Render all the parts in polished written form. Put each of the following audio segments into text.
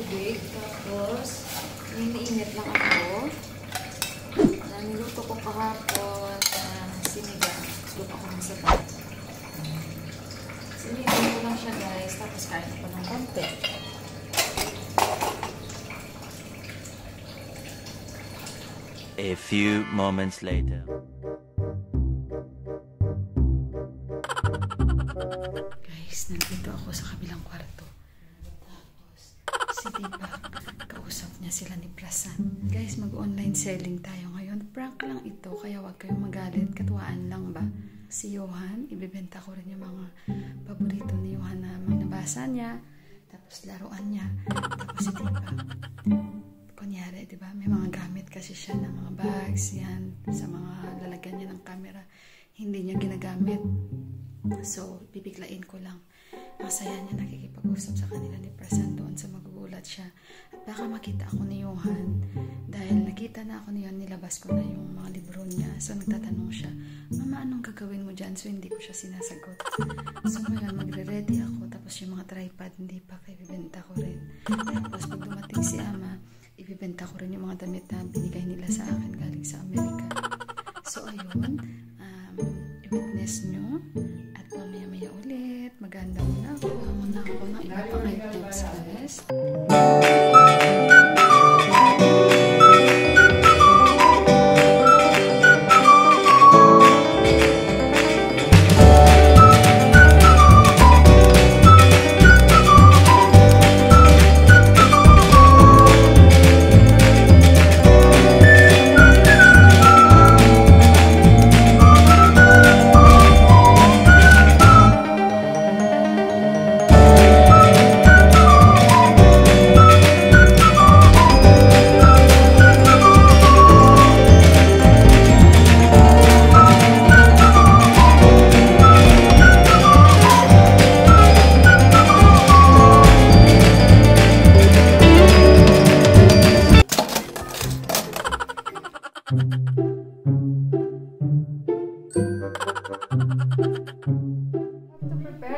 tubig. Tapos, iniinit lang ako. Niluto ko kahapon sinigang. Luto ako ng sabat. Sinigang ko lang siya guys. Tapos kain ko ng konti. A few moments later. Guys, nandito ako sa kabilang kwarto. Tapos, si Diba, kausap niya sila ni Prasan. Guys, mag-online selling tayo ngayon. Prank lang ito, kaya wag kayong magalit. Katuwaan lang ba? Si Johan, ibibenta ko rin yung mga paborito ni Johan na nabasa niya. Tapos laruan niya. Tapos si Diba, kunyari, diba? May mga gamit kasi siya ng mga bags, yan, sa mga lalagyan niya ng camera. Hindi niya ginagamit. So, bibiglain ko lang. Masaya niya nakikipag-usap sa kanila ni Prasan doon sa magugulat siya. At baka makita ako ni Johan. Dahil nakita na ako niyan, nilabas ko na yung mga libro niya. So, nagtatanong siya, Mama, anong gagawin mo dyan? So, hindi ko siya sinasagot. So, ngayon, magre-ready ako. Tapos yung mga tripod, hindi pa kaya bibenta ko rin. Tapos, pag dumating si Ama, ibibenta ko rin yung mga damit na binigay nila sa akin galing sa Amerika. So, ayun. I-witness nyo. At mamaya-maya ulit. Maganda muna ako. Muna ako ng iba pang items, guys.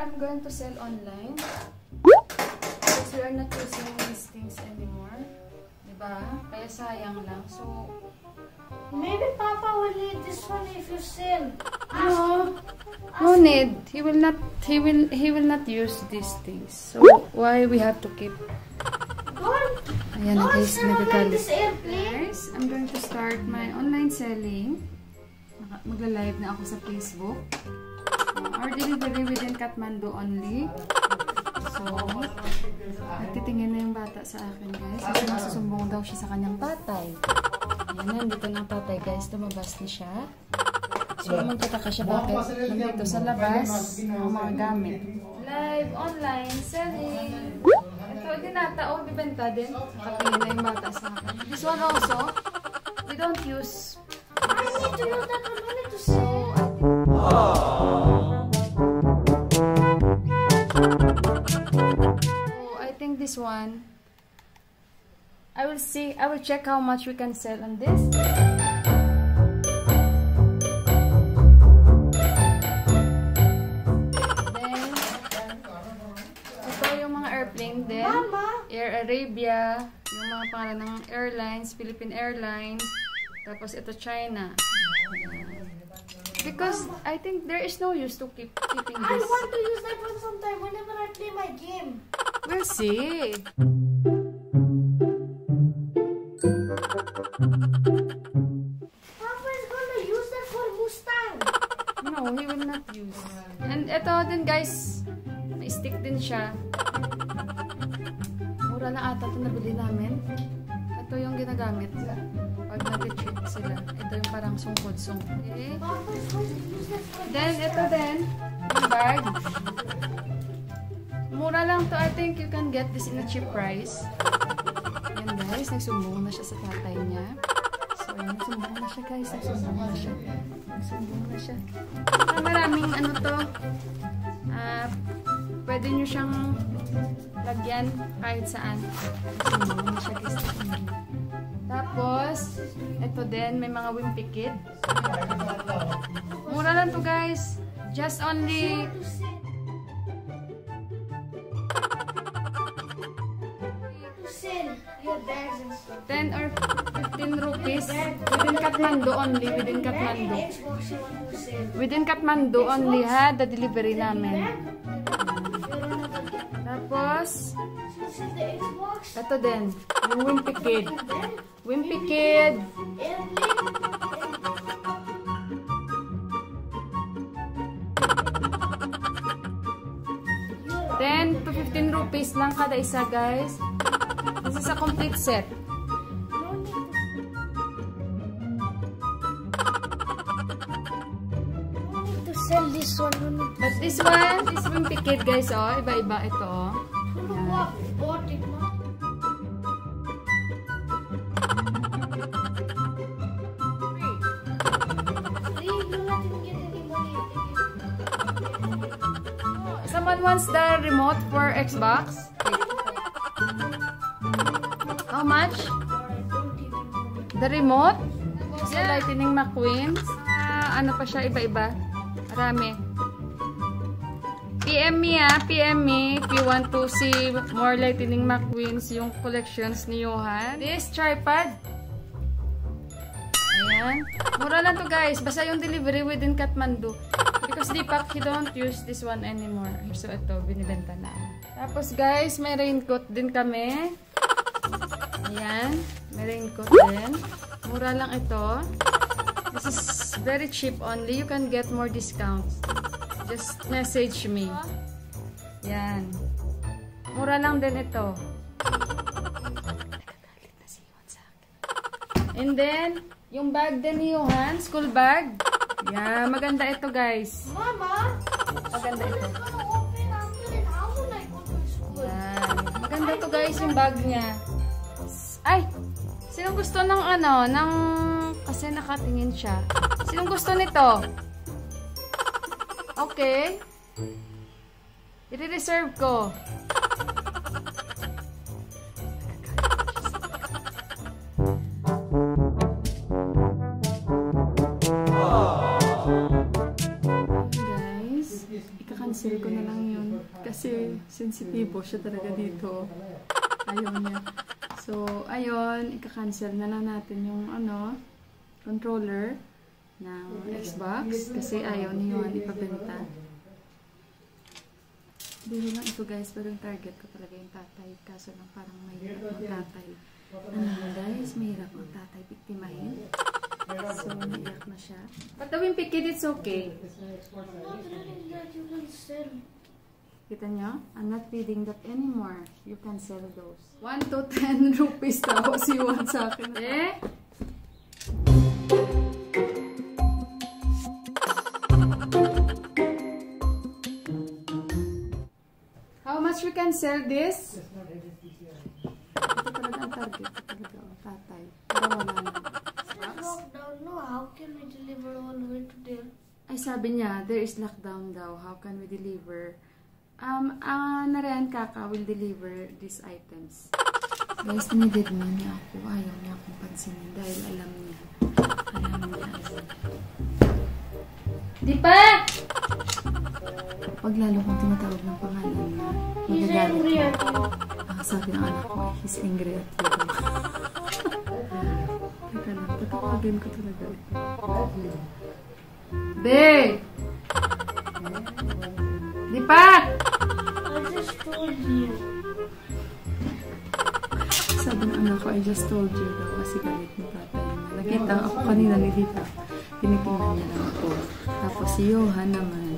I'm going to sell online because we are not using these things anymore. Diba? Kaya sayang lang. So, maybe Papa will need this one if you sell. no need. He will not use these things. So, why we have to keep? Ayan na guys, nagagalit. Guys, I'm going to start my online selling. Magla-live na ako sa Facebook. Our delivery within Kathmandu only. So, nagtitingin na yung bata sa akin, guys. Kasi masusumbong daw siya sa kanyang tatay. Ayan, nandito na ang tatay, guys. Lumabas na siya. So, magtataka siya bakit nandito sa labas ng mga gamit. Live, online, selling. Ito, dinata, oh, bibenta din. Nakatingin na yung bata sa akin. This one also, we don't use. I need to use that one. I need to sell. This one, I will check how much we can sell on this. Then, ito yung mga airplane din. Air Arabia, yung mga pangalan ng airlines, Philippine Airlines, tapos ito China. Because I think there is no use to keeping this. I want to use that one sometime whenever I play my game. We'll see. Papa is gonna use that for Mustang. No, he will not use. And ito din guys, may stick din siya. Mura na ata ito nabili namin. Ito yung ginagamit pag nag-treat sila. Ito yung parang sungkod-sungkod. Okay. Papa is going to use that for Then ito din, yung bag. Mura lang to. I think you can get this in a cheap price. Yan guys, nagsumbong na siya sa tatay niya. So, nagsumbong na siya guys. Nagsumbong na siya. Nagsumbong na siya. Maraming ano to. Pwede nyo siyang lagyan kahit saan. Nagsumbong na siya guys. Tapos, ito din, may mga wimpy kit. Mura lang to guys. Just only 10 or 15 rupees. Within Kathmandu only. Within Kathmandu. Xbox you want to sell. Within Kathmandu only ha. The delivery namin. Tapos, This is the Xbox. ito din. Yung Wimpy Kid. Wimpy Kid. Airplane. 10 to 15 rupees lang kada isa, guys. This is a complete set. No need to sell this one. No need to But this one is Wimpy Kid, guys, oh. Iba-iba ito, oh. bought it, no? Free, you not even get any money. Someone wants the remote for Xbox? How much? Don't even know. The remote? Sa Lightning McQueen? Ano pa siya? Iba-iba. Marami. PM me PM me if you want to see more Lightning McQueens, yung collections ni Johan. This tripod. Ayan. Mura lang to, guys. Basta yung delivery within Kathmandu. Because Deepak, he don't use this one anymore. So ito, binibenta na. Tapos guys, may raincoat din kami. Ayan. May raincoat din. Mura lang ito. This is very cheap only. You can get more discounts. Just message me. Yan. Mura lang din ito. Nagagalit na si Johan sa akin. And then, yung bag din ni Johan, school bag. Yeah, maganda ito, guys. Mama, Maganda ito. I'm gonna open after it. How will I go to school? Yan. Maganda ito, guys, yung bag niya. Ay! Sinong gusto ng ano, ng... Kasi nakatingin siya. Sinong gusto nito? Okay. I-reserve ko. Guys, ika-cancel ko na lang yun. Kasi sensitibo siya talaga dito. Ayaw niya. So, ayun, ika-cancel na lang natin yung ano, controller ng Xbox kasi ayaw ni Johan ipabenta. Biro lang ito, guys, pero yung target ko talaga yung tatay. Kaso lang parang mahirap ang tatay. Ano guys, mahirap ang tatay biktimahin. So, naiyak na siya. But the Wimpy Kid, it's okay. Not really that you can sell. Kita nyo? I'm not feeding that anymore. You can sell those. 1 to 10 rupees daw si Juan sa akin. Eh? How much we can sell this? Ito talaga ang target. Ito talaga ang tatay. Para wala na. Lockdown, no. How can we deliver all the way to there? Ay, sabi niya, there is lockdown daw. How can we deliver? Narayan Kaka will deliver these items. Guys, needed mo niya ako. Ayaw niya akong pansinin dahil alam niya. Di pa! Pag lalo kong tumatawag ng pangalan niya, He's magagalit angry niya. at you. Sabi ng anak ko, he's angry at you. Teka lang, tatawagin ko talaga. Be! Di pa! I just told you. Sabi ng anak ko, I just told you daw kasi galit ni tatay niya. Nakita ako kanina ni Dita. Tinitingnan niya lang ako. Tapos si Johan naman,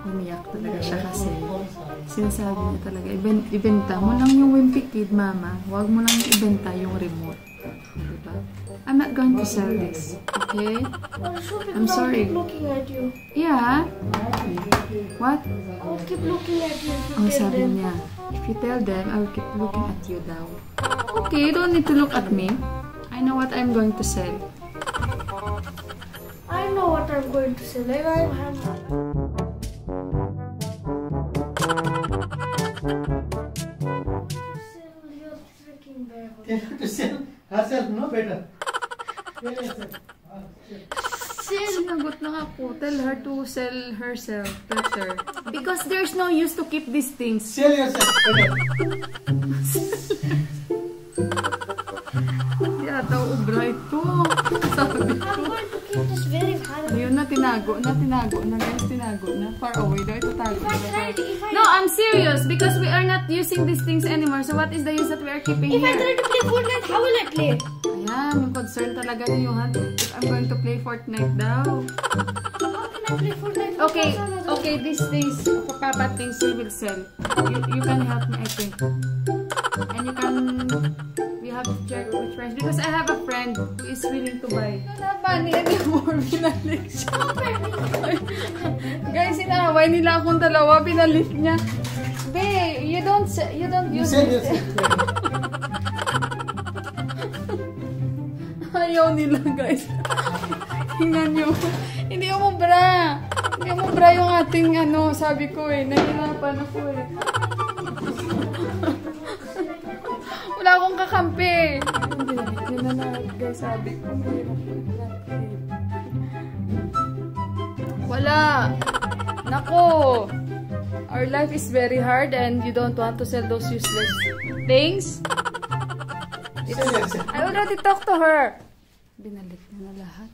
umiyak talaga siya kasi sinasabi niya talaga, ibenta mo lang yung Wimpy Kid, mama. Huwag mo lang ibenta yung remote. Diba? I'm not going to sell this. Okay? Well, so people I'm sorry. keep looking at you. Yeah. What? I'll keep looking at you if you Oh, tell sabi them. niya, if you tell them, I will keep looking at you daw. Okay, you don't need to look at me. I know what I'm going to sell. I know what I'm going to say. Like I have. Sell your freaking bag. Tell her to sell herself, no better. Sinagot lang ako. Tell her to sell herself better. Because there's no use to keep these things. Sell yourself better. I'm going to keep this very far away. Ayun na, tinago na guys, tinago na. Far away daw, ito tago. No, If I'm serious because we are not using these things anymore. So what is the use that we are keeping I here? try to play Fortnite, how will I play? Ayan, yung concern talaga ni Johan. If I'm going to play Fortnite daw. How can I play Fortnite? Okay, these things, Papa things we will sell. You can help me, I think. And we have to check which price. Because I have a friend who is willing to buy. Wala ba ni anymore? Binalik siya. Guys, inaaway nila akong dalawa. Binalik niya. Babe, you don't use it. Ayaw nila, guys. Tingnan nyo. Hindi umubra. Hindi umubra yung ating sabi ko nahihirapan ako Wala akong kakampi. Yun na guys, sabi ko. Wala. Nako. Our life is very hard and you don't want to sell those useless things. I already talked to her. Binalik niya na lahat.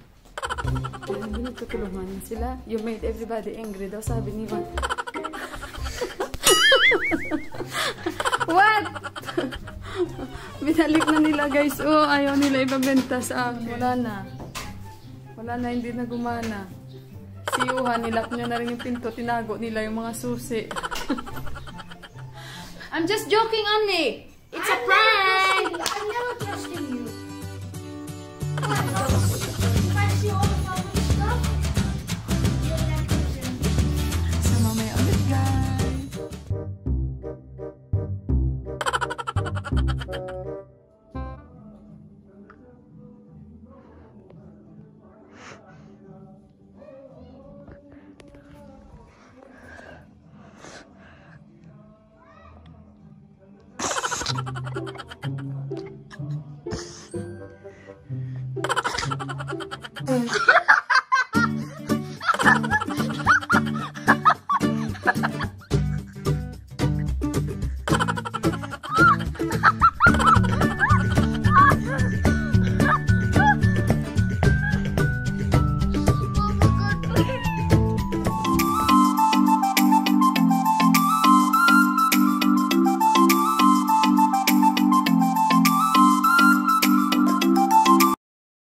Hindi nagtutulungan niya sila. You made everybody angry daw, sabi ni Juan. What? Binalik na nila guys. Oh, ayaw nila ibabenta sa akin. Wala na, hindi na gumana. Si Johan, nilak niya na rin yung pinto. Tinago nila yung mga susi. I'm just joking only. It's a prank. I'm never trusting you. If I see all the family stuff, you'll never trust me. So, mamaya ulit guys.